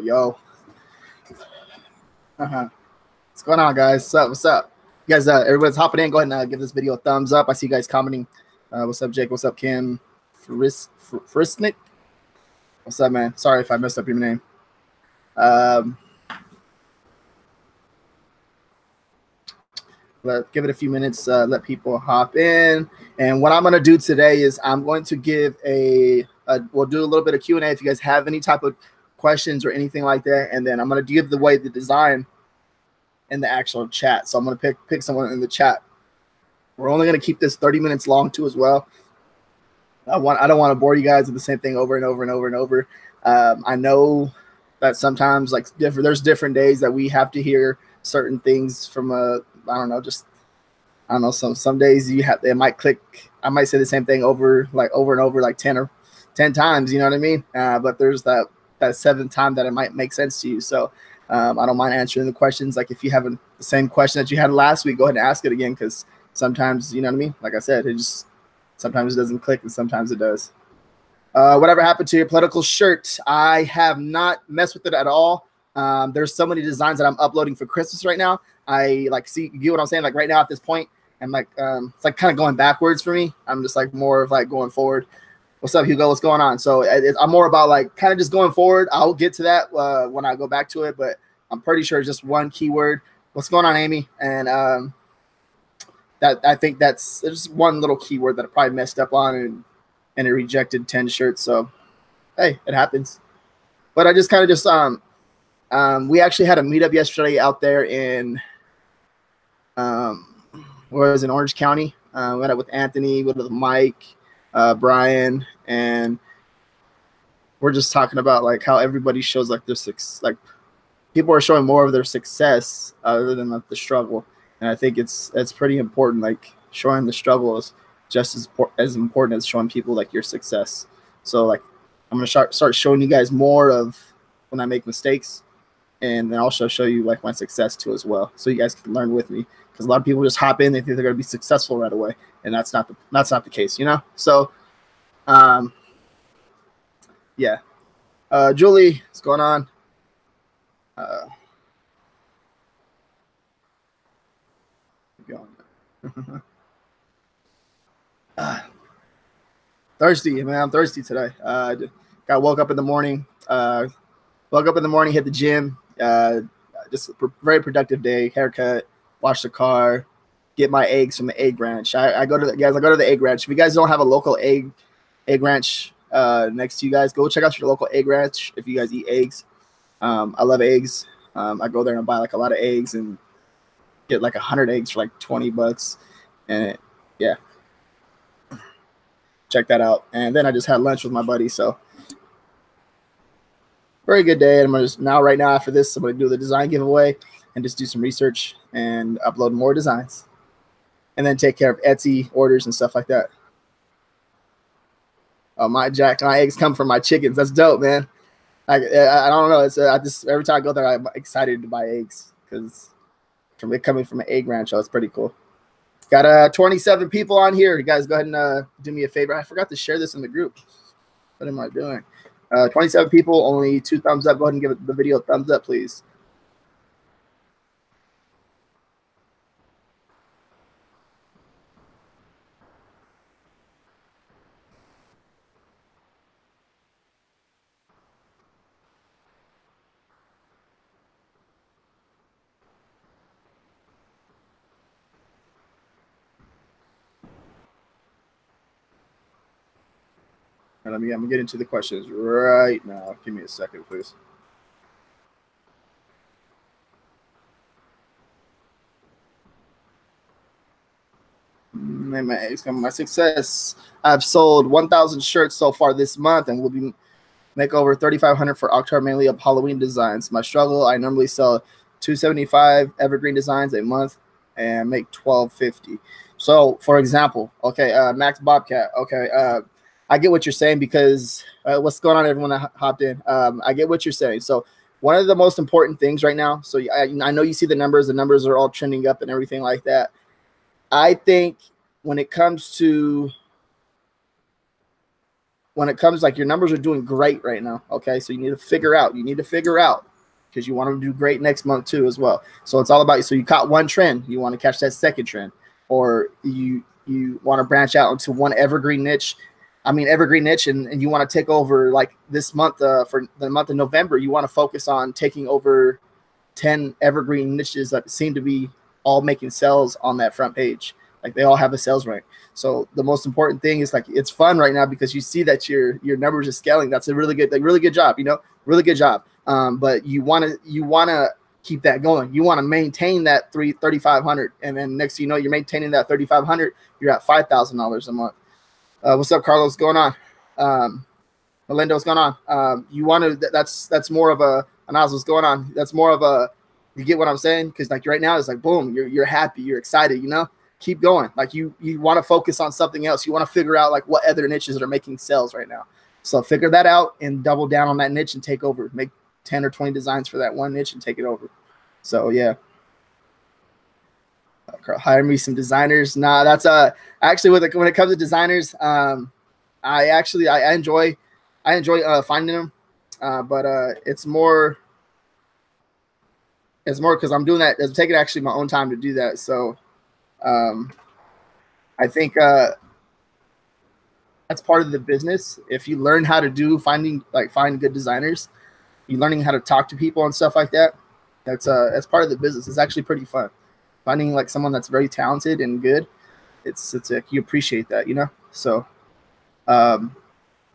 Yo. What's going on, guys? What's up? What's up? You guys, everybody's hopping in. Go ahead and give this video a thumbs up. I see you guys commenting. What's up, Jake? What's up, Kim? Frisnick? What's up, man? Sorry if I messed up your name. Give it a few minutes, let people hop in. And what I'm going to do today is I'm going to give we'll do a little bit of Q&A if you guys have any type of questions or anything like that. And then I'm going to give the design in the actual chat. So I'm going to pick someone in the chat. We're only going to keep this 30 minutes long too as well. I don't want to bore you guys with the same thing over and over and over and over. I know that sometimes there's different days that we have to hear certain things from some days it might click. I might say the same thing over and over like 10 times, you know what I mean? But there's that seventh time that it might make sense to you. So I don't mind answering the questions. Like if you have the same question that you had last week, go ahead and ask it again, because sometimes, you know what I mean? Like I said, sometimes it doesn't click and sometimes it does. Whatever happened to your political shirt? I have not messed with it at all. There's so many designs that I'm uploading for Christmas right now. You get what I'm saying? Like right now at this point, I'm like, it's like kind of going backwards for me. I'm just like more of like going forward. What's up, Hugo? What's going on? So I'm more about like kind of just going forward. I'll get to that when I go back to it, but I'm pretty sure it's just one keyword. What's going on, Amy? And I think there's one little keyword that I probably messed up on and it rejected 10 shirts. So hey, it happens. But I just kind of we actually had a meetup yesterday out there in in Orange County. We met up with Anthony, with Mike, Brian, and we're just talking about like how everybody shows like their success. Like people are showing more of their success other than like the struggle, and I think it's pretty important. Like showing the struggle is just as important as showing people like your success. So like I'm gonna start showing you guys more of when I make mistakes, and then also show you like my success too as well, so you guys can learn with me. Because a lot of people just hop in, they think they're going to be successful right away, and that's not the case, you know. So, yeah. Julie, what's going on? Thirsty, man. I'm thirsty today. Woke up in the morning. Hit the gym. Just a very productive day. Haircut. Wash the car, get my eggs from the egg ranch. I go to the egg ranch. If you guys don't have a local egg ranch next to you guys, go check out your local egg ranch if you guys eat eggs. I love eggs. I go there and buy like a lot of eggs and get like 100 eggs for like $20. And yeah, check that out. And then I just had lunch with my buddy. So very good day. And right now after this, I'm going to do the design giveaway and just do some research and upload more designs, and then take care of Etsy orders and stuff like that. Oh, my eggs come from my chickens. That's dope, man. I don't know. It's every time I go there, I'm excited to buy eggs because from it coming from an egg ranch, it's pretty cool. Got 27 people on here. You guys go ahead and do me a favor. I forgot to share this in the group. What am I doing? 27 people, only 2 thumbs up. Go ahead and give the video a thumbs up, please. I'm gonna get into the questions right now. Give me a second, please. My success. I've sold 1,000 shirts so far this month, and will make over 3,500 for October, mainly of Halloween designs. My struggle: I normally sell 275 evergreen designs a month and make $12.50. So, for example, okay, Max Bobcat. Okay, I get what you're saying, because what's going on, everyone that hopped in? I get what you're saying. So one of the most important things right now, so I know you see the numbers are all trending up and everything like that. I think when it comes to when it comes, like, your numbers are doing great right now. Okay, so you need to figure out. Because you want to do great next month too as well. So it's all about, so you caught one trend, you want to catch that second trend, or you want to branch out into one evergreen niche. And you want to take over, like, this month, for the month of November, you want to focus on taking over 10 evergreen niches that seem to be all making sales on that front page. Like, they all have a sales rank. So the most important thing is, like, it's fun right now because you see that your numbers are scaling. That's a really good job, really good job. But you want to keep that going. You want to maintain that 3,500, and then next thing you know, you're maintaining that 3,500. You're at $5,000 a month. What's up, Carlos? What's going on? Melinda, what's going on? You want to? That's more of a. Anaz, what's going on? That's more of a. You get what I'm saying? Because, like, right now it's like, boom, you're happy, you're excited. Keep going. Like, you want to focus on something else. You want to figure out, like, what other niches are making sales right now. So figure that out and double down on that niche and take over. Make 10 or 20 designs for that one niche and take it over. So yeah. Hire me some designers. Nah, that's actually when it comes to designers, I enjoy finding them, but it's more because I'm doing that. I'm taking actually my own time to do that. So I think that's part of the business. If you learn how to find good designers, you learning how to talk to people and stuff like that. That's part of the business. It's actually pretty fun. Finding, like, someone that's very talented and good, it's like, you appreciate that, So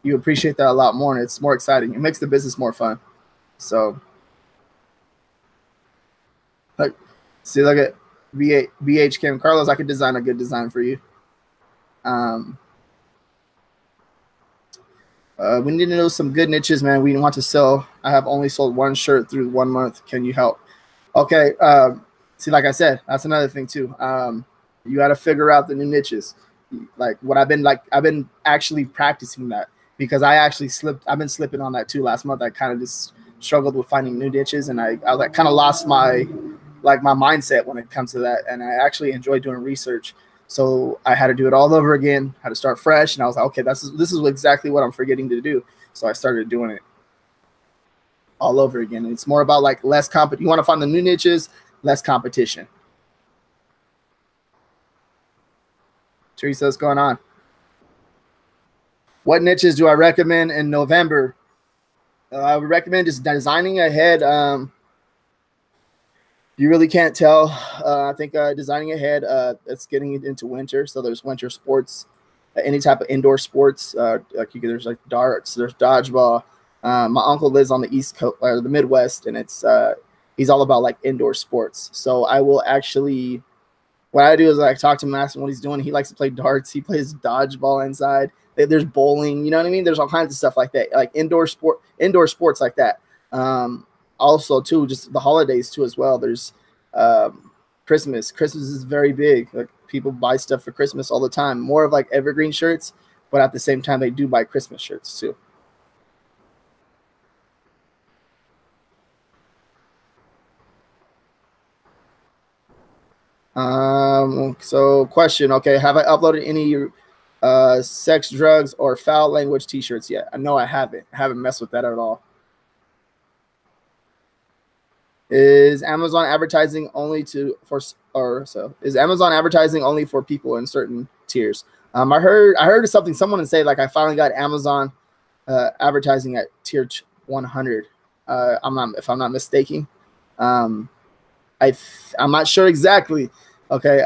you appreciate that a lot more, and it's more exciting. It makes the business more fun. So, like, see, look at BH Kim Carlos. I could design a good design for you. We need to know some good niches, man. We want to sell. I have only sold one shirt through 1 month. Can you help? Okay. See, like I said, that's another thing too. You got to figure out the new niches. Like, I've been actually practicing that, because I actually I've been slipping on that too. Last month, I kind of just struggled with finding new niches, and I like kind of lost my mindset when it comes to that. And I actually enjoy doing research. So I had to do it all over again, had to start fresh. And I was like, okay, this is exactly what I'm forgetting to do. So I started doing it all over again. And it's more about, like, less competition. You want to find the new niches, less competition. Teresa, what's going on? What niches do I recommend in November? I would recommend just designing ahead. You really can't tell. I think designing ahead, it's getting into winter. So there's winter sports, any type of indoor sports. There's like darts, there's dodgeball. My uncle lives on the East Coast, or the Midwest, and he's all about, like, indoor sports. So I will actually, what I do is, like, talk to him, ask him what he's doing. He likes to play darts. He plays dodgeball inside. There's bowling. You know what I mean? There's all kinds of stuff like that, like indoor sports like that. Also, too, just the holidays too as well. There's Christmas. Christmas is very big. Like, people buy stuff for Christmas all the time. More of, like, evergreen shirts, but at the same time, they do buy Christmas shirts too. So question. Okay, have I uploaded any sex, drugs, or foul language t-shirts yet? No, I haven't. I haven't messed with that at all. Is Amazon advertising only is Amazon advertising only for people in certain tiers? I heard something, someone say, like, I finally got Amazon advertising at tier 100. If I'm not mistaken. I'm not sure exactly. Okay.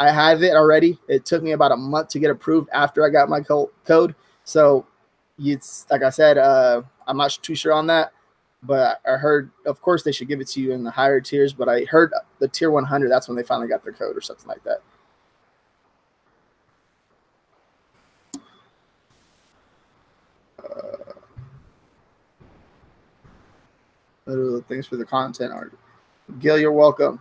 I have it already. It took me about a month to get approved after I got my code. So it's, like I said, I'm not too sure on that. But I heard, of course, they should give it to you in the higher tiers. But I heard the tier 100, that's when they finally got their code or something like that. Thanks for the content, Art. Gil, you're welcome.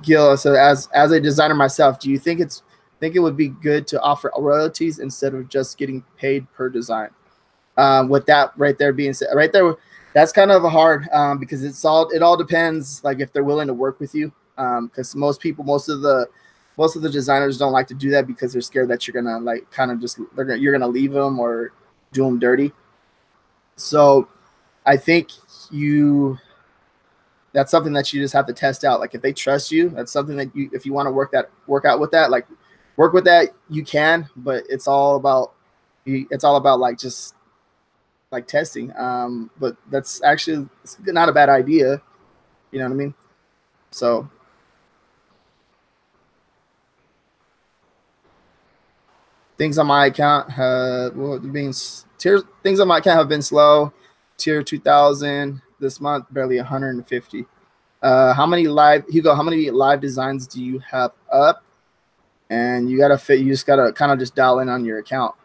Gil, so as a designer myself, do you think it would be good to offer royalties instead of just getting paid per design? With that right there being said, right there, that's kind of hard, because it all depends, like, if they're willing to work with you. because most of the designers don't like to do that because they're scared that you're gonna like kind of just you're gonna leave them or do them dirty. So I think that's something that you just have to test out. Like if they trust you, that's something that if you want to work out with that, like work with that, you can, but it's all about like just like testing. But that's actually it's not a bad idea. You know what I mean? So things on my account have things on my account have been slow. Tier 2000 this month, barely 150. How many live designs do you have up? And you just gotta kind of just dial in on your account.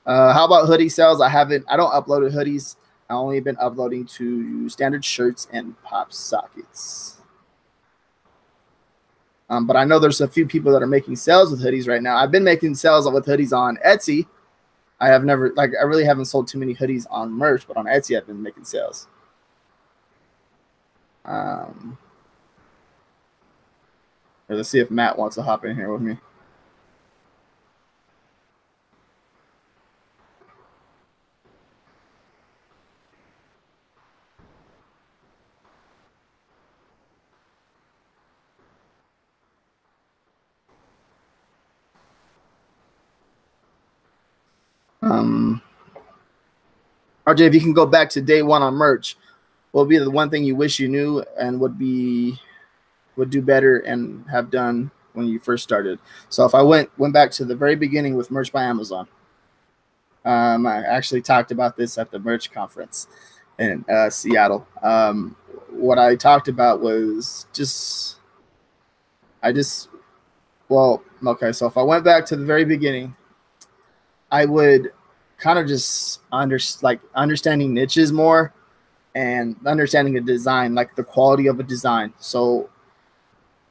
How about hoodie sales? I don't upload hoodies. I only been uploading to standard shirts and pop sockets. But I know there's a few people that are making sales with hoodies right now. I've been making sales with hoodies on Etsy. I really haven't sold too many hoodies on merch, but on Etsy I've been making sales. Let's see if Matt wants to hop in here with me. RJ, if you can go back to day one on merch, what would be the one thing you wish you knew and would do better and have done when you first started? So if I went back to the very beginning with Merch by Amazon, I actually talked about this at the merch conference in Seattle. What I talked about was so if I went back to the very beginning, I would kind of just understanding niches more and understanding a design, like the quality of a design. So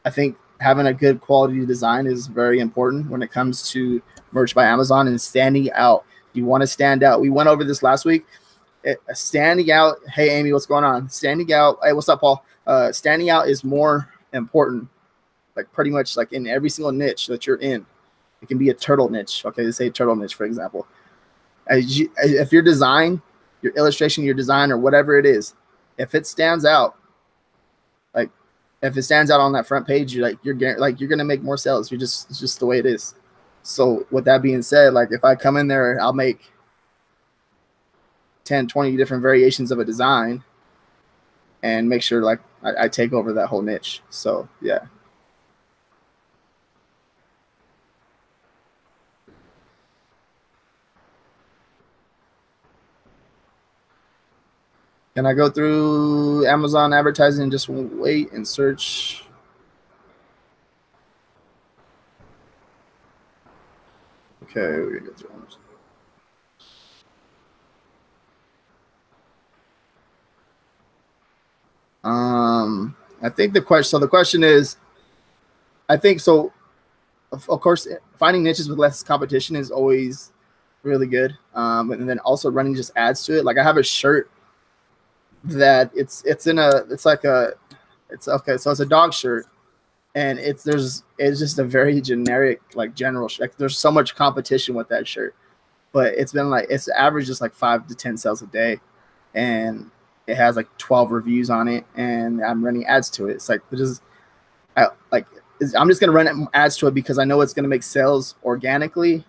I think having a good quality design is very important when it comes to Merch by Amazon and standing out. You want to stand out. We went over this last week. Standing out. Hey, Amy, what's going on? Standing out. Hey, what's up, Paul? Standing out is more important, like pretty much like in every single niche that you're in. It can be a turtle niche. Okay, let's say turtle niche, for example. If your design, your illustration, your design, or whatever it is, if it stands out, like if it stands out on that front page, you're gonna make more sales. It's just the way it is. So with that being said, like if I come in there, I'll make 10, 20 different variations of a design and make sure like I take over that whole niche. So yeah. Can I go through Amazon advertising and just wait and search? Okay, we're gonna go through Amazon. I think the question is, I think so. Of course, finding niches with less competition is always really good. And then also running just ads to it. Like I have a shirt that it's a dog shirt, and it's just a very generic, like general, like there's so much competition with that shirt, but it's average just like 5 to 10 sales a day, and it has like 12 reviews on it, and I'm running ads to it. It's like I'm just gonna run ads to it because I know it's gonna make sales organically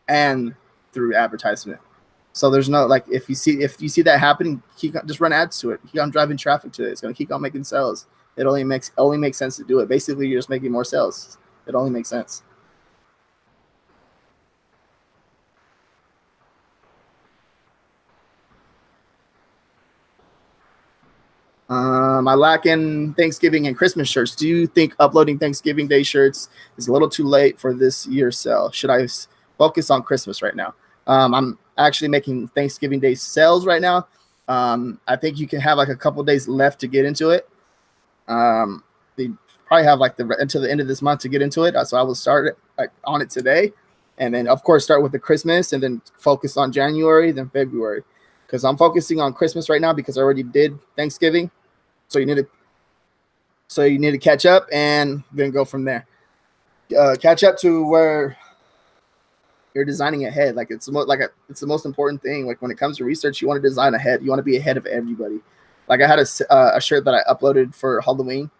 and through advertisement. So there's no, like, if you see that happening, just run ads to it. Keep on driving traffic to it. It's going to keep on making sales. It only makes sense to do it. Basically, you're just making more sales. It only makes sense. I lack in Thanksgiving and Christmas shirts. Do you think uploading Thanksgiving Day shirts is a little too late for this year's sale? Should I focus on Christmas right now? I'm actually making Thanksgiving Day sales right now. I think you can have like a couple days left to get into it. They probably have like until the end of this month to get into it. So I will start on it today, and then of course start with the Christmas, and then focus on January, then February. because I'm focusing on Christmas right now because I already did Thanksgiving. So you need to catch up and then go from there. Catch up to where you're designing ahead. Like it's the most important thing. Like when it comes to research, you want to design ahead. You want to be ahead of everybody. Like I had a shirt that I uploaded for Halloween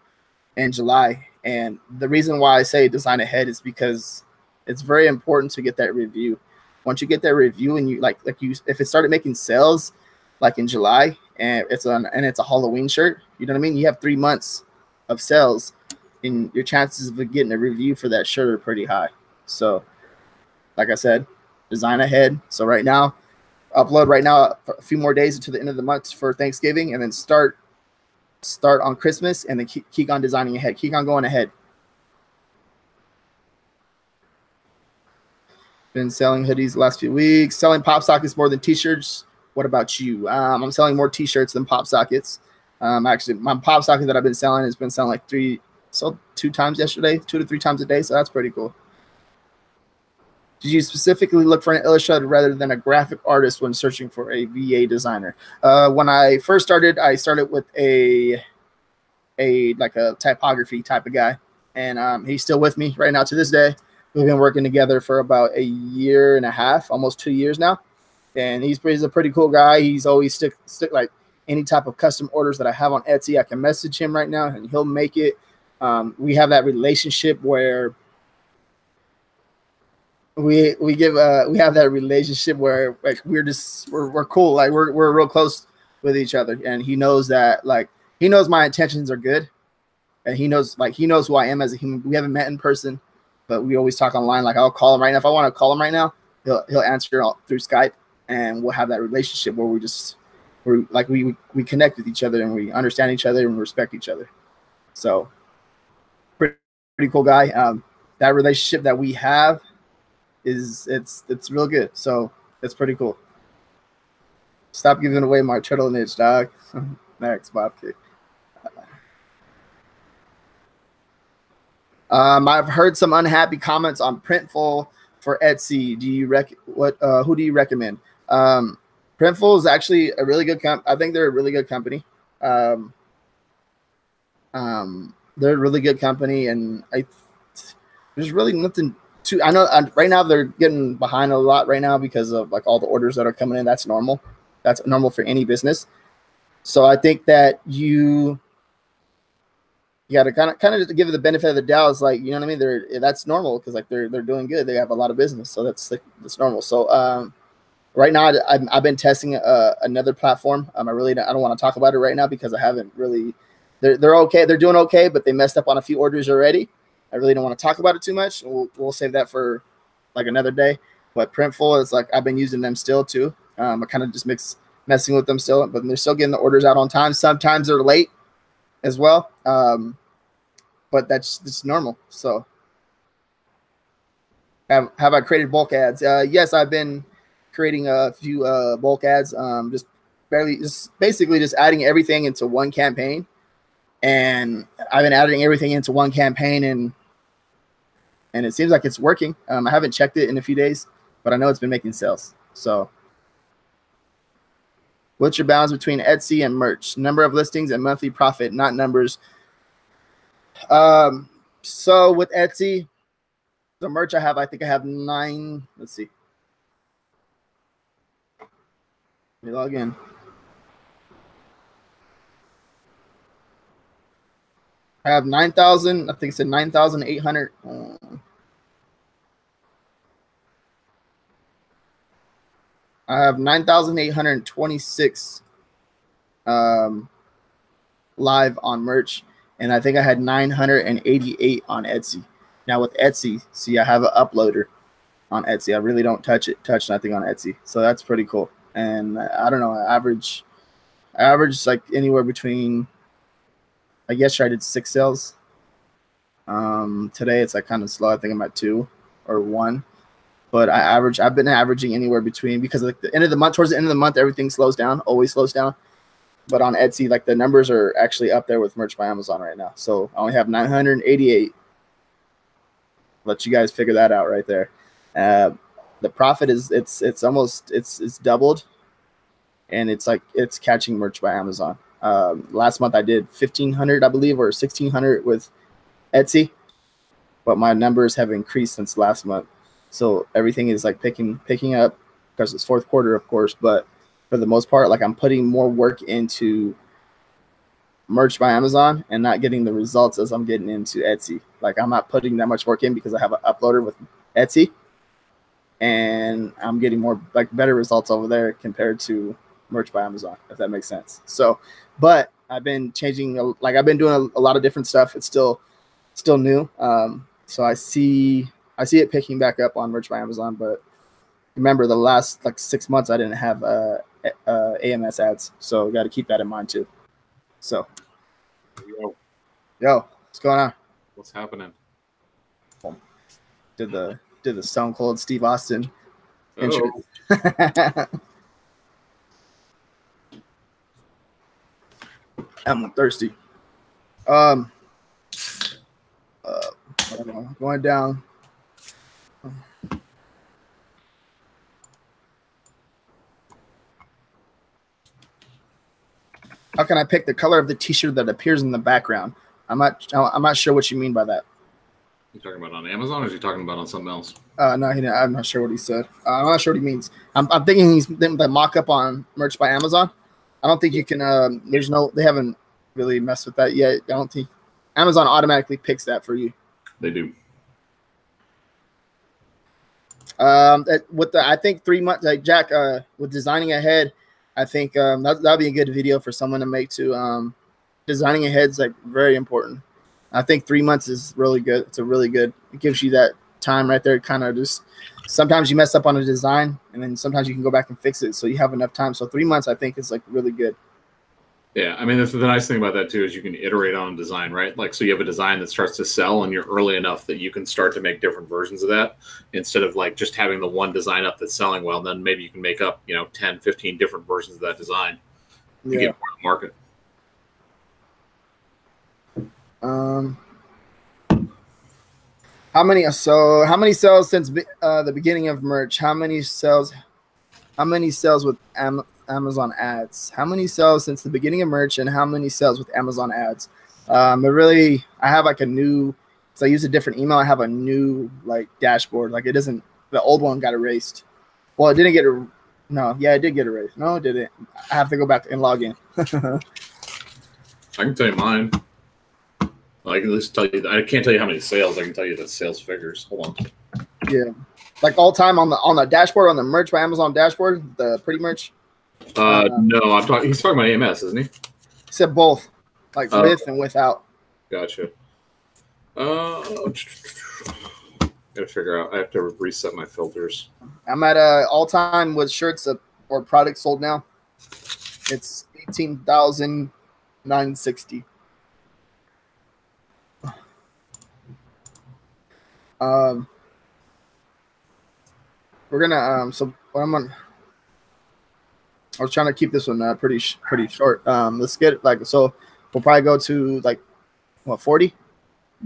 in July, and the reason why I say design ahead is because it's very important to get that review. Once you get that review and you if it started making sales like in July and it's a Halloween shirt, you know what I mean? You have 3 months of sales, and your chances of getting a review for that shirt are pretty high. So like I said, design ahead. So right now, upload right now a few more days until the end of the month for Thanksgiving, and then start on Christmas, and then keep on designing ahead. Keep on going ahead. Been selling hoodies the last few weeks. Selling pop sockets more than t-shirts. What about you? I'm selling more t-shirts than pop sockets. Actually, my pop socket that I've been selling has been selling like 2 times yesterday, 2 to 3 times a day. So that's pretty cool. Did you specifically look for an illustrator rather than a graphic artist when searching for a VA designer? When I first started, I started with a typography type of guy, and he's still with me right now to this day. We've been working together for about 1.5 years, almost 2 years now, and he's a pretty cool guy. He's always stick like any type of custom orders that I have on Etsy. I can message him right now, and he'll make it. We have that relationship where we have that relationship where like we're cool, like we're real close with each other, and he knows that, like, he knows my intentions are good, and he knows who I am as a human. We haven't met in person, but we always talk online. Like I'll call him right now if I want to call him right now. He'll answer through Skype, and we'll have that relationship where we connect with each other, and we understand each other and respect each other. So pretty cool guy. That relationship that we have it's real good. So it's pretty cool. Stop giving away my turtlenage, dog. Next, Bob Kick. I've heard some unhappy comments on Printful for Etsy. Who do you recommend? Printful is actually a really good I think they're a really good company. They're a really good company, and there's really nothing to. I know right now they're getting behind a lot right now because of like all the orders that are coming in. That's normal. That's normal for any business. So I think that you got to kind of just give it the benefit of the doubt. It's like, you know what I mean? That's normal because like they're doing good. They have a lot of business, so that's normal. So right now I've been testing another platform. I don't want to talk about it right now because I haven't really. They're okay. They're doing okay, but they messed up on a few orders already. I really don't want to talk about it too much. We'll save that for like another day. But Printful is like, I've been using them still too. I kind of just messing with them still, but they're still getting the orders out on time. Sometimes they're late as well. But that's normal. So have I created bulk ads? Yes, I've been creating a few bulk ads. Just basically just adding everything into one campaign. And I've been adding everything into one campaign, and it seems like it's working. I haven't checked it in a few days, but I know it's been making sales. So what's your balance between Etsy and merch? Number of listings and monthly profit, not numbers. So with Etsy, the merch I think I have 9. Let's see. Let me log in. I have 9,000. I think it said 9,800. I have 9,826 live on merch, and I think I had 988 on Etsy. Now with Etsy, see, I have an uploader on Etsy. I really don't touch nothing on Etsy, so that's pretty cool. And I don't know, I average like anywhere between. I guess I did 6 sales. Today it's like kind of slow. I think I'm at 2 or 1. But I've been averaging anywhere between, because like the end of the month, towards the end of the month, everything slows down, always slows down. But on Etsy, like the numbers are actually up there with Merch by Amazon right now. So I only have 988. Let you guys figure that out right there. The profit is it's doubled and it's like it's catching merch by Amazon. Last month I did 1,500, I believe, or 1,600 with Etsy, but my numbers have increased since last month. So everything is like picking up because it's fourth quarter, of course. But for the most part, like I'm putting more work into merch by Amazon and not getting the results as I'm getting into Etsy. Like I'm not putting that much work in because I have an uploader with Etsy, and I'm getting more like better results over there compared to merch by Amazon, if that makes sense. So, but I've been changing, like I've been doing a lot of different stuff. It's still new. So I see it picking back up on merch by Amazon, but remember the last like 6 months I didn't have AMS ads, so got to keep that in mind too. So, yo, what's going on? What's happening? Did the Stone Cold Steve Austin intro. I'm thirsty. I don't know, going down. How can I pick the color of the T-shirt that appears in the background? I'm not sure what you mean by that. You talking about on Amazon, or is he talking about on something else? No, I'm not sure what he said. I'm not sure what he means. I'm thinking he's the mock-up on merch by Amazon. I don't think you can. They haven't really messed with that yet. I don't think Amazon automatically picks that for you. They do. I think 3 months, like Jack, with designing ahead, I think that'd be a good video for someone to make too. Designing ahead is like very important. I think 3 months is really good. It's a really good. It gives you that time right there. Kind of just sometimes you mess up on a design, and then sometimes you can go back and fix it. So you have enough time. So 3 months, I think, is like really good. Yeah, I mean, the nice thing about that too is you can iterate on design, right? Like, so you have a design that starts to sell, and you're early enough that you can start to make different versions of that instead of like just having the one design up that's selling well. Then maybe you can make up 10, 15 different versions of that design to get more to the market. How many sales since the beginning of merch? How many sales with Amazon ads? How many sales since the beginning of merch, and how many sales with Amazon ads? I have like a new, so I use a different email. I have a new like dashboard. Like it doesn't, the old one got erased. Well, it didn't get it did get erased. No, it didn't. I have to go back and log in. I can tell you mine. I can at least tell you. I can't tell you how many sales. I can tell you the sales figures. Hold on. Yeah, like all time on the dashboard, on the merch by Amazon dashboard, the pretty merch. No, he's talking about AMS, isn't he? He said both, like with and without. Gotcha. Gotta figure out. I have to reset my filters. I'm at all time with shirts or products sold now. It's 18,960. We're gonna so I'm on. I was trying to keep this one pretty short. Let's get so we'll probably go to like what 40.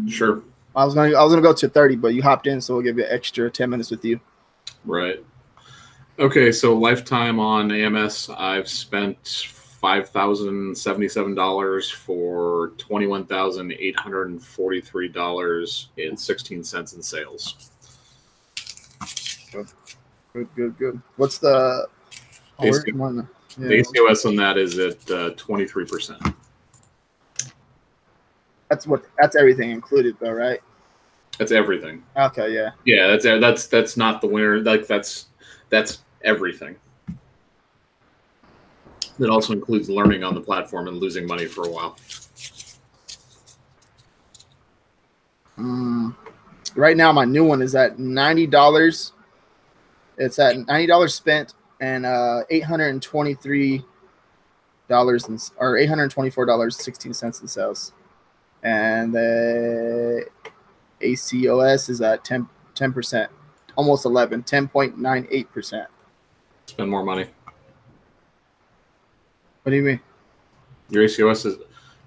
Sure. I was gonna go to 30, but you hopped in, so we'll give you an extra 10 minutes with you. Right. Okay, so lifetime on AMS, I've spent $5,077 for $21,843.16 in sales. Good. What's the the ACOS on that is at 23%. That's everything included though, right? That's everything. Okay, yeah. Yeah, that's not the winner. Like that's everything. That also includes learning on the platform and losing money for a while. Right now, my new one is at $90. It's at $90 spent and $823 or $824.16 in sales, and the ACOS is at 10%, almost 10.98%. Spend more money. What do you mean? Your ACOS is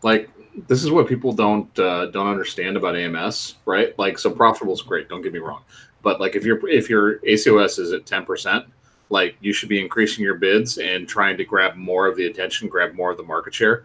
like, this is what people don't understand about AMS, right? Like, so profitable is great. Don't get me wrong, but like if your ACOS is at 10%, Like you should be increasing your bids and trying to grab more of the attention, grab more of the market share.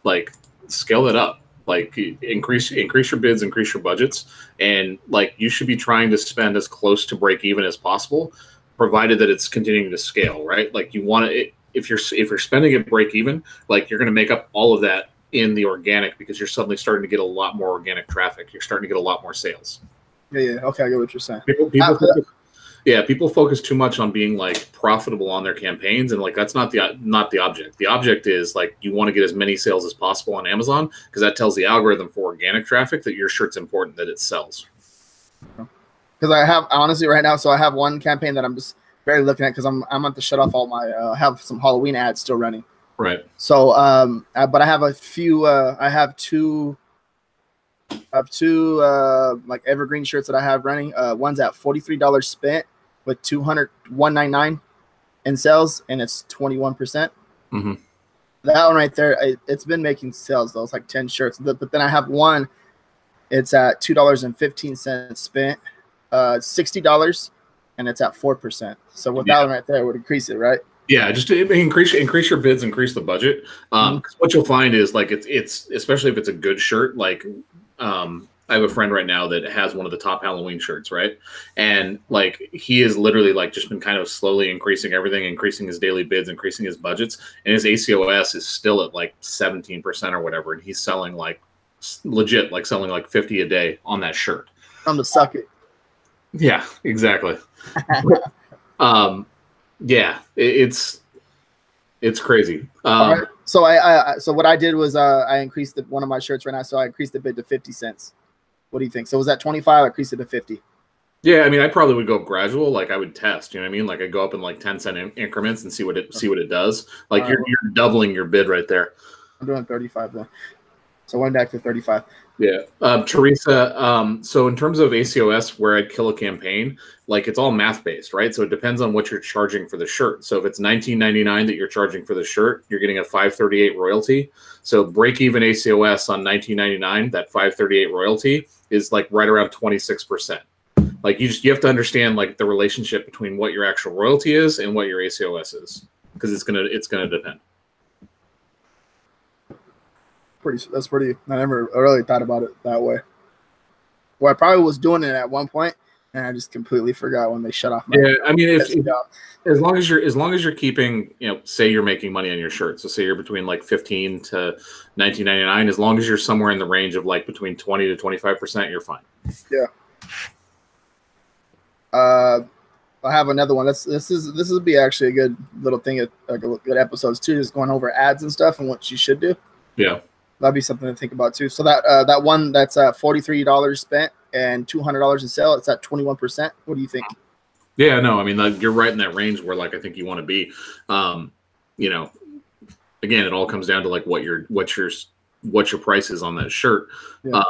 Like scale that up. Like increase your bids, increase your budgets, and like you should be trying to spend as close to break even as possible, provided that it's continuing to scale, right? Like you want to, if you're spending at break even, like you're going to make up all of that in the organic because you're suddenly starting to get a lot more organic traffic. You're starting to get a lot more sales. Yeah. Okay, I get what you're saying. People focus too much on being like profitable on their campaigns, and like that's not the object. The object is like you want to get as many sales as possible on Amazon because that tells the algorithm for organic traffic that your shirt's important, that it sells. Because I have honestly right now, so I have one campaign that I'm just barely looking at because I'm going to shut off all my have some Halloween ads still running. Right. So but I have a few. I have two like evergreen shirts that I have running. One's at $43 spent with $199 in sales, and it's 21%. Mm-hmm. That one right there, it's been making sales though. It's like 10 shirts. But then I have one. It's at $2.15 spent, $60, and it's at 4%. So with that one right there, it would increase it, right? Yeah, just to increase your bids, increase the budget. What you'll find is like it's especially if it's a good shirt. Like I have a friend right now that has one of the top Halloween shirts, right? And like he is literally like just been kind of slowly increasing everything, increasing his daily bids, increasing his budgets, and his ACOS is still at like 17% or whatever, and he's selling like legit like selling like 50 a day on that shirt. I'm gonna suck it. Yeah, exactly. Yeah, it's crazy. All right. So so what I did was I increased one of my shirts right now, so I increased the bid to 50 cents. What do you think? So was that 25? I increased it to 50. Yeah, I mean, I probably would go gradual. Like I would test. You know what I mean? Like I go up in like 10-cent increments and see what it does. Like you're doubling your bid right there. I'm doing 35 then. So I went back to 35. Yeah. Teresa, so in terms of ACOS, where I'd kill a campaign, like it's all math based, right? So it depends on what you're charging for the shirt. So if it's $19.99 that you're charging for the shirt, you're getting a $5.38 royalty. So break even ACOS on $19.99, that $5.38 royalty is like right around 26%. Like you have to understand like the relationship between what your actual royalty is and what your ACOS is, because it's gonna depend. That's pretty. I never really thought about it that way. Well, I probably was doing it at one point, and I just completely forgot when they shut off. Yeah, I mean, as long as you're keeping, say you're making money on your shirt. So say you're between like $15 to $19.99. As long as you're somewhere in the range of like between 20 to 25%, you're fine. Yeah. I have another one. This will be actually a good little thing, like a good episodes too, just going over ads and stuff and what you should do. Yeah. That'd be something to think about too. So that one that's $43 spent and $200 in sale, it's at 21%. What do you think? Yeah, no, I mean, like, you're right in that range where like I think you want to be. Again, it all comes down to like what your price is on that shirt. Yeah.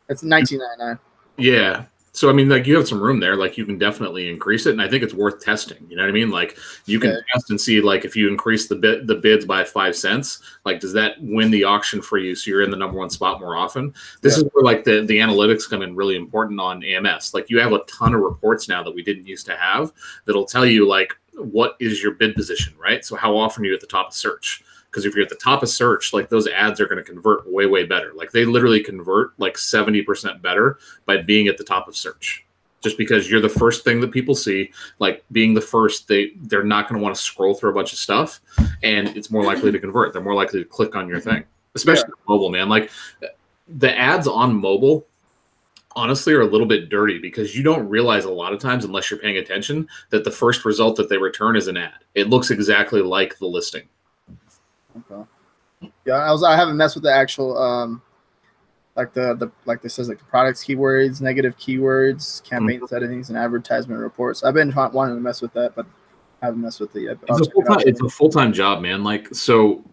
It's $19.99. Yeah. So I mean, like you have some room there, like you can definitely increase it, and I think it's worth testing. You know what I mean? Like you can test and see, like if you increase the bids by 5 cents, like does that win the auction for you? So you're in the number one spot more often. This is where like the analytics come in really important on AMS. Like you have a ton of reports now that we didn't used to have that'll tell you like what is your bid position, right? So how often are you at the top of search? Because if you're at the top of search, like those ads are going to convert way, way better. Like they literally convert like 70% better by being at the top of search. Just because you're the first thing that people see, like being the first, they're not going to want to scroll through a bunch of stuff, and it's more likely to convert. They're more likely to click on your thing, especially mobile, man. Like the ads on mobile, honestly, are a little bit dirty because you don't realize a lot of times, unless you're paying attention, that the first result that they return is an ad. It looks exactly like the listing. Okay. Yeah, I haven't messed with the actual like like this says like the products keywords, negative keywords, campaign settings, and advertisement reports. I've been wanting to mess with that, but I haven't messed with it yet. It's a full-time job, man. Like so,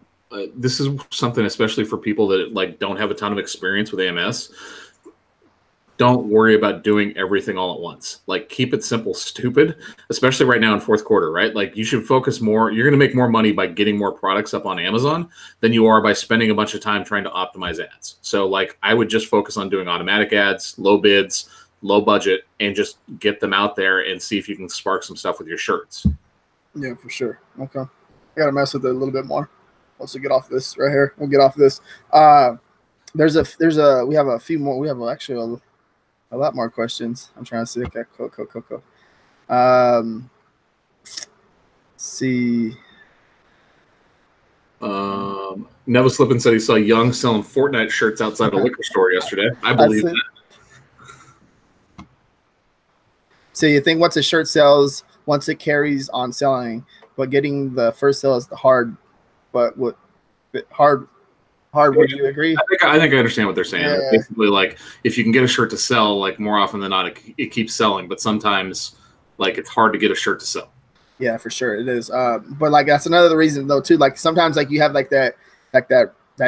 this is something especially for people that like don't have a ton of experience with AMS. Don't worry about doing everything all at once. Like keep it simple, stupid, especially right now in fourth quarter, right? Like you should focus more. You're going to make more money by getting more products up on Amazon than you are by spending a bunch of time trying to optimize ads. So like I would just focus on doing automatic ads, low bids, low budget, and just get them out there and see if you can spark some stuff with your shirts. Yeah, for sure. Okay. I got to mess with it a little bit more. Once we get off this right here, we'll get off this. We have a few more. We have actually a lot more questions. I'm trying to see. Okay, cool. See. Neville Slippin said he saw Young selling Fortnite shirts outside a liquor store yesterday. I believe that. So you think once a shirt sells, once it carries on selling, but getting the first sale is the hard. But what hard? Would you agree? I think I understand what they're saying. Yeah. Basically, like if you can get a shirt to sell, like more often than not, it keeps selling. But sometimes, like it's hard to get a shirt to sell. Yeah, for sure it is. But like that's another reason though too. Like sometimes like you have like that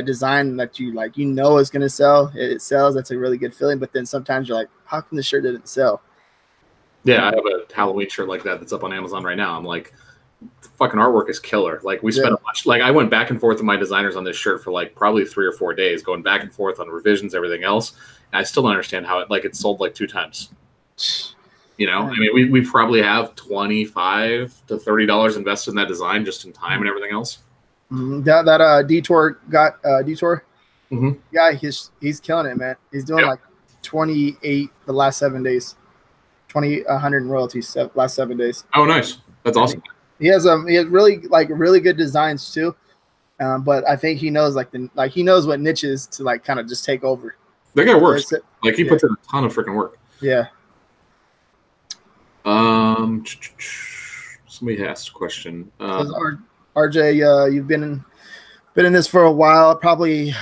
design that you like is gonna sell. It sells. That's a really good feeling. But then sometimes you're like, how come the shirt didn't sell? Yeah, I have a Halloween shirt like that that's up on Amazon right now. I'm like, the fucking artwork is killer. Like we spent a bunch. Like I went back and forth with my designers on this shirt for like probably 3 or 4 days, going back and forth on revisions, everything else. And I still don't understand how it sold like 2 times. You know, I mean, we probably have $25 to $30 invested in that design just in time and everything else. That Detour Detour Mm-hmm. guy, he's killing it, man. He's doing like 28 the last 7 days, 100 in royalties last 7 days. Oh, nice. That's awesome. He has really good designs too, but I think he knows he knows what niches to like kind of just take over. That guy works. Like he puts in a ton of freaking work. Yeah. Somebody asked a question. RJ, you've been in this for a while, probably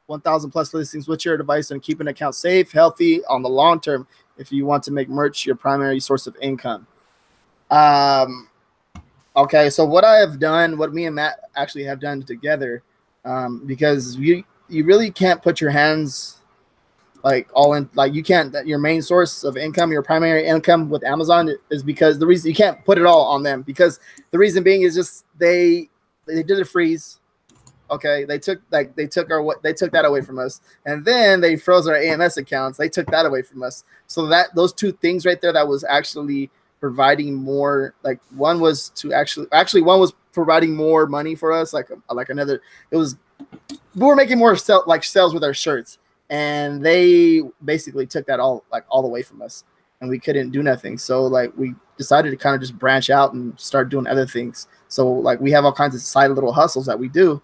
1,000 plus listings. What's your advice on keeping an account safe, healthy on the long term if you want to make merch your primary source of income? Okay, so what I have done, what me and Matt actually have done together, because you really can't put your hands like all in, like you can't, your main source of income, your primary income with Amazon is because the reason you can't put it all on them, because the reason being is just they did a freeze. Okay, they took that away from us, and then they froze our AMS accounts. They took that away from us. So those 2 things right there, that was actually providing more, like one was to actually one was providing more money for us, like another, it was, we were making more sales with our shirts, and they basically took that all the way from us, and we couldn't do nothing. So like we decided to kind of just branch out and start doing other things. So like we have all kinds of side little hustles that we do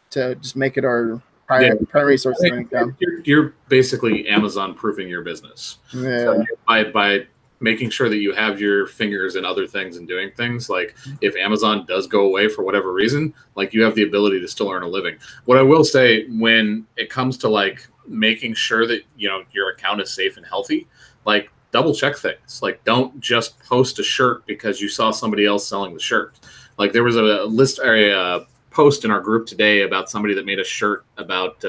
to just make it our primary source of income. You're basically Amazon proofing your business. Yeah. So by making sure that you have your fingers in other things and doing things, like if Amazon does go away for whatever reason, like you have the ability to still earn a living. What I will say when it comes to like making sure that, you know, your account is safe and healthy, like double check things. Like don't just post a shirt because you saw somebody else selling the shirt. Like there was a post in our group today about somebody that made a shirt about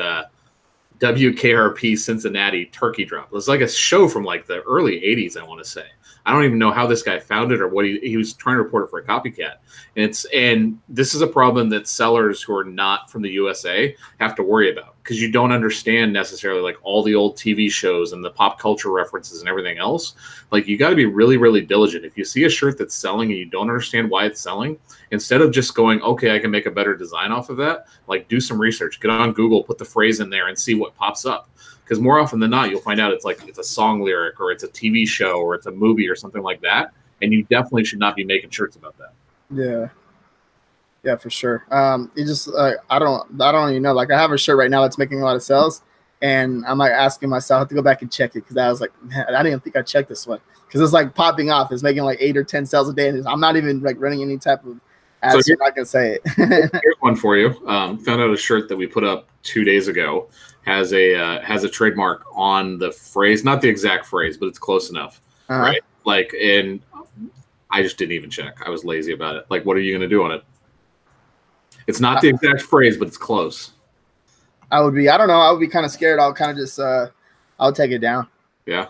WKRP Cincinnati turkey drop. It was like a show from like the early 80s, I want to say. I don't even know how this guy found it or what he was trying to report it for a copycat. And this is a problem that sellers who are not from the USA have to worry about, because you don't understand necessarily like all the old TV shows and the pop culture references and everything else. Like you got to be really, really diligent. If you see a shirt that's selling and you don't understand why it's selling, instead of just going, okay, I can make a better design off of that, like do some research, get on Google, put the phrase in there and see what pops up. Because more often than not, you'll find out it's a song lyric or it's a TV show or it's a movie or something like that. And you definitely should not be making shirts about that. Yeah, for sure. It just I don't even know. Like I have a shirt right now that's making a lot of sales, and I'm like asking myself, I have to go back and check it, because I was like, man, I didn't think I checked this one, because it's like popping off. It's making like 8 or 10 sales a day, and I'm not even like running any type of ads. So I'm not gonna say it. Here's one for you. Found out a shirt that we put up 2 days ago has a trademark on the phrase, not the exact phrase, but it's close enough, right? Like, and I just didn't even check. I was lazy about it. Like, what are you gonna do on it? It's not the exact phrase, but it's close. I don't know. I would be kind of scared. I'll kind of just, I'll take it down. Yeah.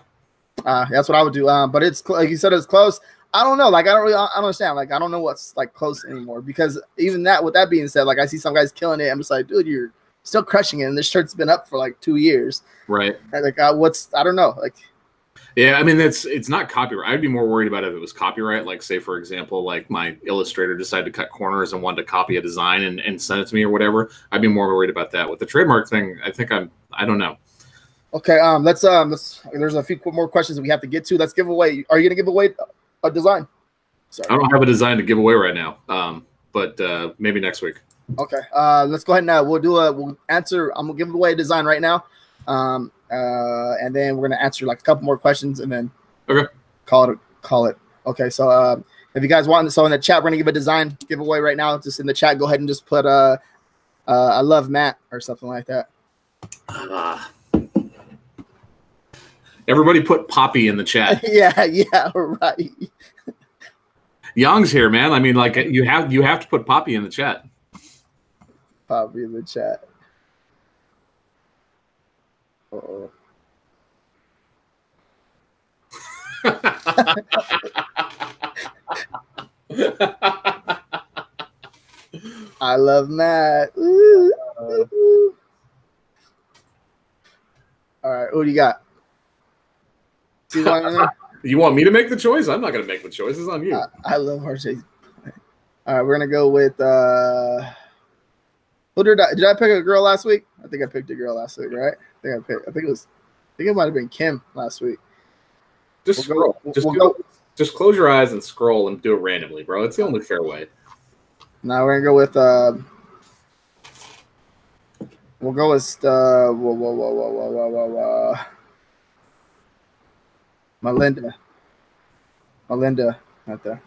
That's what I would do. But it's like you said, it's close. I don't know. Like, I don't understand. Like, I don't know what's like close anymore, because even that, with that being said, like I see some guys killing it. I'm just like, dude, you're still crushing it. And this shirt's been up for like 2 years. Right. Like, I don't know. Like, Yeah, I mean it's not copyright. I'd be more worried about if it was copyright. Like, say for example, like my illustrator decided to cut corners and wanted to copy a design and send it to me or whatever. I'd be more worried about that. With the trademark thing, I don't know. Okay, let's there's a few more questions that we have to get to. Let's give away. Are you gonna give away a design? Sorry. I don't have a design to give away right now. But maybe next week. Okay. Let's go ahead and we'll answer. I'm gonna give away a design right now. And then we're gonna answer like a couple more questions and then call it. Okay. So if you guys want, so in the chat, we're gonna give a design giveaway right now. Just in the chat, go ahead and just put I love Matt or something like that. Everybody put Poppy in the chat. yeah, right. Young's here, man. I mean, like you have to put Poppy in the chat. Poppy in the chat. Uh-oh. I love Matt. Ooh, ooh. All right, who do you got? You want me to make the choice? I'm not going to make the choice. It's on you. I love RJ. All right, we're gonna go with. Who did I pick a girl last week? I think I picked a girl last week, right? I think it might have been Kim last week. Just scroll. Just close your eyes and scroll and do it randomly, bro. It's the only fair way. Now we're gonna go with. We'll go with. Melinda, right there.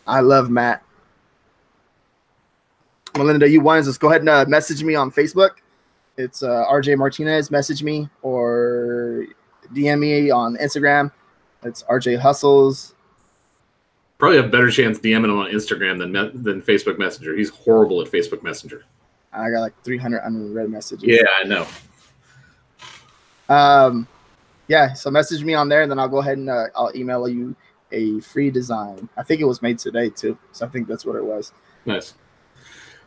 I love Matt. Melinda, you want to just go ahead and message me on Facebook. It's RJ Martinez. Message me or DM me on Instagram. It's RJ Hustles. Probably have a better chance DMing him on Instagram than Facebook Messenger. He's horrible at Facebook Messenger. I got like 300 unread messages. Yeah, I know. Yeah, so message me on there, and then I'll go ahead and I'll email you a free design. I think it was made today too, so I think that's what it was. Nice.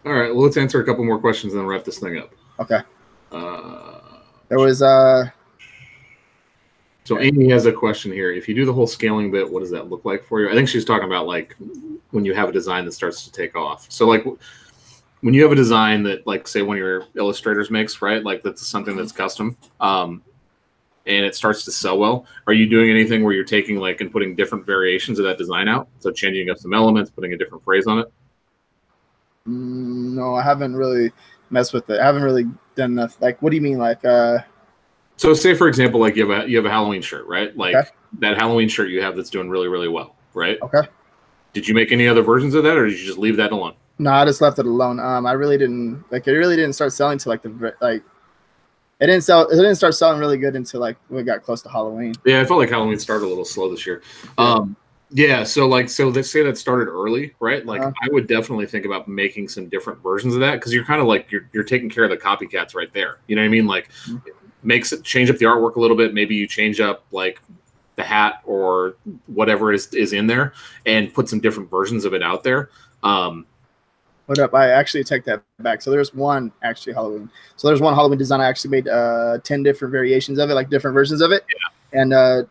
All right, well, let's answer a couple more questions and then wrap this thing up. Okay. There was So Amy has a question here. If you do the whole scaling bit, what does that look like for you? I think she's talking about like when you have a design that starts to take off. So like when you have a design that like say one of your illustrators makes, right? Like that's something that's custom. And it starts to sell well. Are you doing anything where you're taking like and putting different variations of that design out? So changing up some elements, putting a different phrase on it? No, I haven't really messed with it. I haven't really done enough. Like, what do you mean? Like, so say for example, like you have a Halloween shirt, right? Like that Halloween shirt you have that's doing really, really well, right? Okay. Did you make any other versions of that, or did you just leave that alone? No, I just left it alone. I really didn't like. It really didn't start selling to like It didn't sell. It didn't start selling really good until like we got close to Halloween. Yeah, I felt like Halloween started a little slow this year. Yeah, so let's say that started early, right? Like I would definitely think about making some different versions of that because you're kind of like you're taking care of the copycats right there. You know what I mean? Like change up the artwork a little bit. Maybe you change up like the hat or whatever is in there and put some different versions of it out there. What up? I actually take that back. So there's one actually Halloween. So there's one Halloween design. I actually made 10 different variations of it, like different versions of it. Yeah. And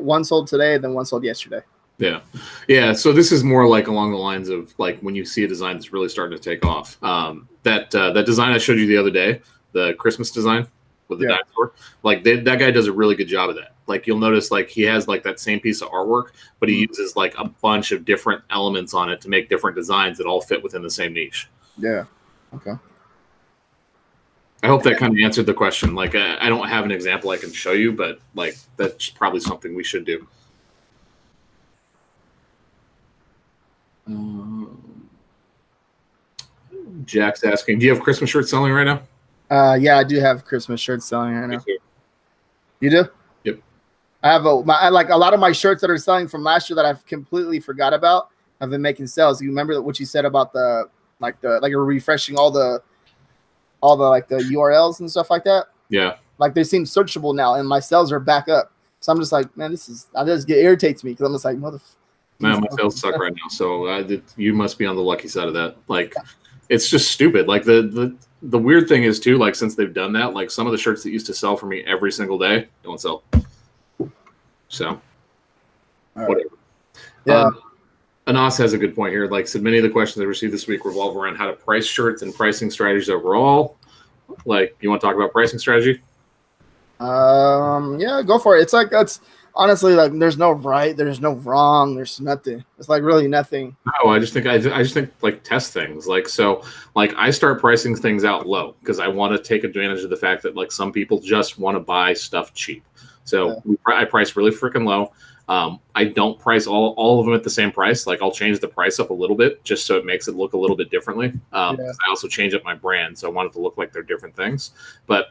one sold today, then one sold yesterday. Yeah. Yeah. So this is more like along the lines of like when you see a design that's really starting to take off. That design I showed you the other day, the Christmas design with the dinosaur, like that guy does a really good job of that. Like you'll notice like he has like that same piece of artwork, but he uses like a bunch of different elements on it to make different designs that all fit within the same niche. Yeah. Okay. I hope that kind of answered the question. Like I don't have an example I can show you, but like that's probably something we should do. Jack's asking, do you have Christmas shirts selling right now? Yeah, I do have Christmas shirts selling right now. You do? Yep. I have like a lot of my shirts that are selling from last year that I've completely forgot about. I've been making sales. You remember what you said about like you're refreshing all the like the URLs and stuff like that? Yeah. Like they seem searchable now, and my sales are back up. So I'm just like, man, irritates me because I'm just like, man, my sales suck right now. So you must be on the lucky side of that. Like, it's just stupid. Like the weird thing is too, like since they've done that, like some of the shirts that used to sell for me every single day don't sell. So whatever. Yeah. Anas has a good point here. Like said, many of the questions I received this week revolve around how to price shirts and pricing strategies overall. Like, you want to talk about pricing strategy? Yeah, go for it. It's like that's honestly like there's no right, there's no wrong, there's nothing. It's like really nothing. No, I just think like test things. Like so, like I start pricing things out low because I want to take advantage of the fact that like some people just want to buy stuff cheap. So I price really freaking low. I don't price all of them at the same price. Like I'll change the price up a little bit just so it makes it look a little bit differently. I also change up my brand, so I want it to look like they're different things. But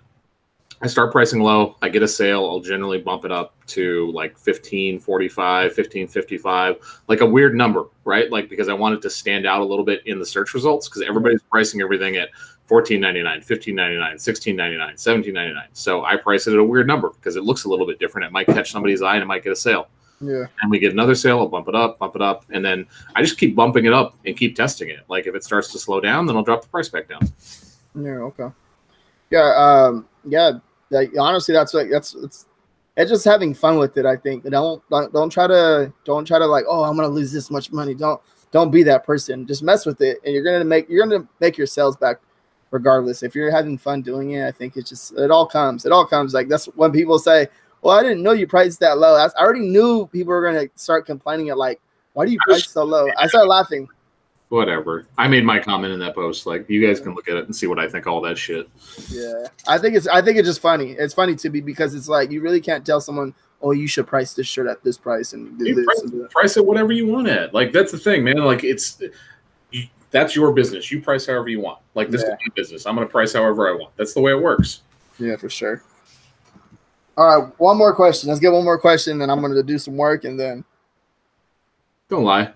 I start pricing low. I get a sale. I'll generally bump it up to like 1545, 1555, like a weird number, right? Like because I want it to stand out a little bit in the search results because everybody's pricing everything at $14.99, $15.99, $16.99, $17.99. So I price it at a weird number because it looks a little bit different. It might catch somebody's eye and it might get a sale. Yeah. And we get another sale, I'll bump it up. And then I just keep bumping it up and keep testing it. Like if it starts to slow down, then I'll drop the price back down. Yeah, okay. Yeah, like honestly it's just having fun with it, I think. Don't try to like, oh, I'm gonna lose this much money. Don't be that person. Just mess with it and you're gonna make your sales back regardless. If you're having fun doing it, I think it all comes. Like that's when people say, well, I didn't know you priced that low. I already knew people were going to start complaining at like, why do you price so low? I started laughing. Whatever. I made my comment in that post. Like you guys can look at it and see what I think of all that shit. Yeah. I think it's just funny. It's funny to me because it's like, you really can't tell someone, oh, you should price this shirt at this price and do this. Price it whatever you want at. Like that's the thing, man. Like that's your business. You price however you want. Like this is my business. I'm going to price however I want. That's the way it works. Yeah, for sure. All right, one more question. Let's get one more question, then I'm going to do some work, and then. Don't lie.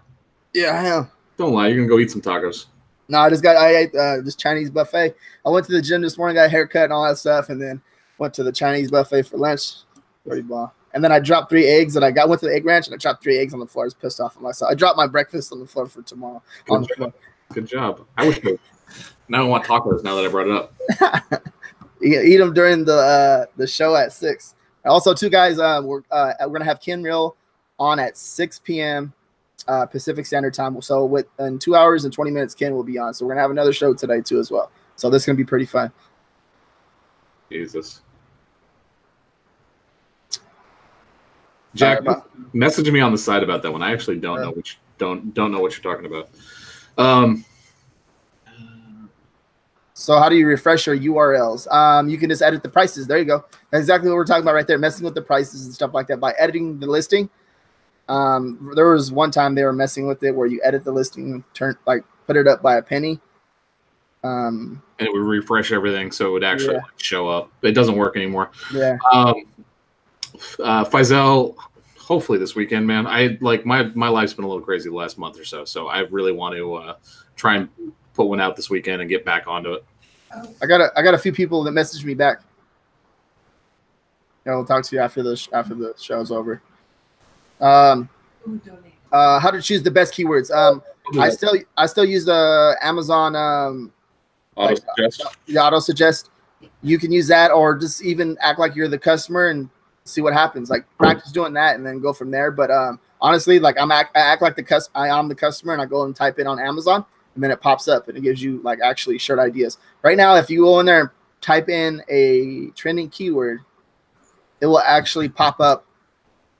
Yeah, I am. Don't lie. You're going to go eat some tacos. No, I ate this Chinese buffet. I went to the gym this morning, got a haircut and all that stuff, and then went to the Chinese buffet for lunch. Pretty ball. And then I dropped 3 eggs that went to the egg ranch, and I dropped 3 eggs on the floor. I was pissed off at myself. I dropped my breakfast on the floor for tomorrow. Good job. I wish now I want tacos now that I brought it up. You can eat them during the show at 6. Also, too, guys, we're gonna have Ken Real on at 6 p.m. Pacific Standard Time. So in 2 hours and 20 minutes, Ken will be on. So we're gonna have another show today too as well. So this is gonna be pretty fun. Jesus. Jack, message me on the side about that one. I actually don't know don't know what you're talking about. So how do you refresh your URLs? You can just edit the prices. There you go. That's exactly what we're talking about right there, messing with the prices and stuff like that by editing the listing. There was one time they were messing with it where you edit the listing, put it up by a penny. And it would refresh everything so it would actually show up. It doesn't work anymore. Yeah. Faisal, hopefully this weekend, man. I like my life's been a little crazy the last month or so. So I really want to try and put one out this weekend and get back onto it. I got a few people that messaged me back. Yeah, we'll talk to you after the show's over. How to choose the best keywords? I still use the Amazon auto suggest. You can use that, or just even act like you're the customer and see what happens. Like practice doing that and then go from there. But honestly, like I act like I am the customer and I go and type it on Amazon. And then it pops up and it gives you like actually shirt ideas. Right now, if you go in there and type in a trending keyword, it will actually pop up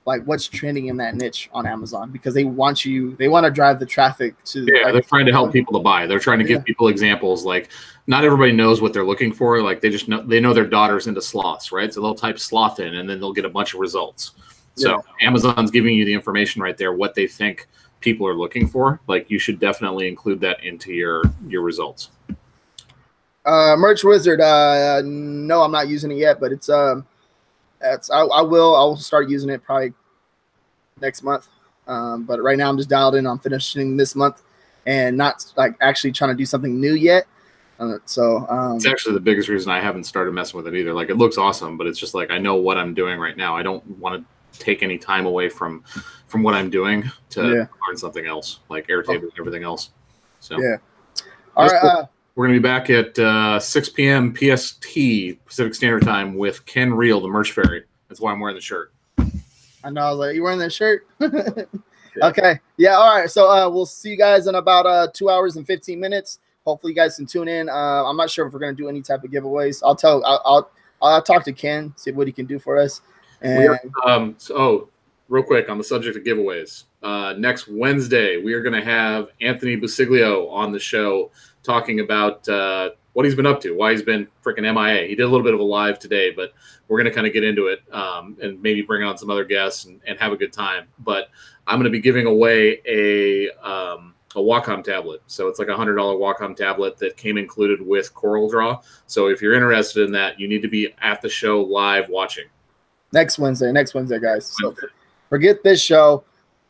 like what's trending in that niche on Amazon because they want to drive the traffic to. Yeah, they're trying to help people to buy. They're trying to give people examples. Like not everybody knows what they're looking for. Like they know their daughter's into sloths, right? So they'll type sloth in and then they'll get a bunch of results. So Amazon's giving you the information right there, what they think people are looking for. Like you should definitely include that into your results. Merch Wizard, no, I'm not using it yet, but I will start using it probably next month. But right now I'm just dialed in on finishing this month and not like actually trying to do something new yet. It's actually the biggest reason I haven't started messing with it either. Like it looks awesome, but it's just like I know what I'm doing right now. I don't want to take any time away from what I'm doing to learn something else, like Airtable and everything else. So yeah. All right. Cool. We're going to be back at 6 p.m. PST, Pacific Standard Time, with Ken Reel, the merch fairy. That's why I'm wearing the shirt. I know. I was like, you wearing that shirt? Okay. Yeah. All right. So we'll see you guys in about 2 hours and 15 minutes. Hopefully you guys can tune in. I'm not sure if we're going to do any type of giveaways. I'll talk to Ken, see what he can do for us. And real quick on the subject of giveaways. Next Wednesday, we are going to have Anthony Busiglio on the show talking about what he's been up to, why he's been freaking MIA. He did a little bit of a live today, but we're going to kind of get into it and maybe bring on some other guests and have a good time. But I'm going to be giving away a Wacom tablet. So it's like a $100 Wacom tablet that came included with CorelDRAW. So if you're interested in that, you need to be at the show live watching. Next Wednesday, guys. So forget this show.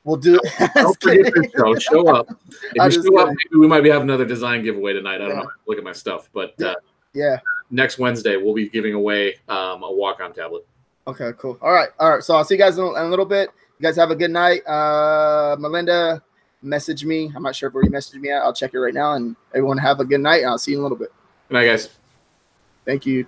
We'll do it. Don't forget this show. Show up. If you show up, maybe we might be having another design giveaway tonight. I don't know. Look at my stuff. But next Wednesday, we'll be giving away a Wacom tablet. Okay, cool. All right. So I'll see you guys in a little bit. You guys have a good night. Melinda, message me. I'm not sure where you messaged me at. I'll check it right now. And everyone have a good night. And I'll see you in a little bit. Good night, guys. Thank you.